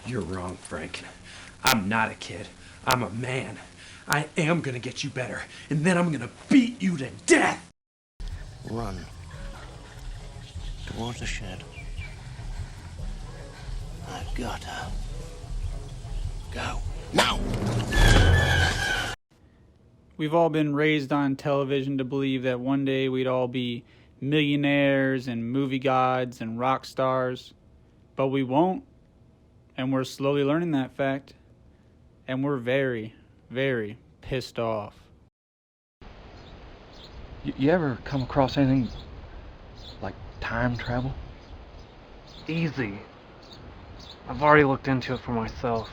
You're wrong, Frank. I'm not a kid. I'm a man. I am gonna get you better, and then I'm gonna beat you to death! Run. Towards the shed. I've gotta go. Now! We've all been raised on television to believe that one day we'd all be millionaires and movie gods and rock stars, but we won't, and we're slowly learning that fact, and we're very, very pissed off. You ever come across anything like time travel? Easy. I've already looked into it for myself.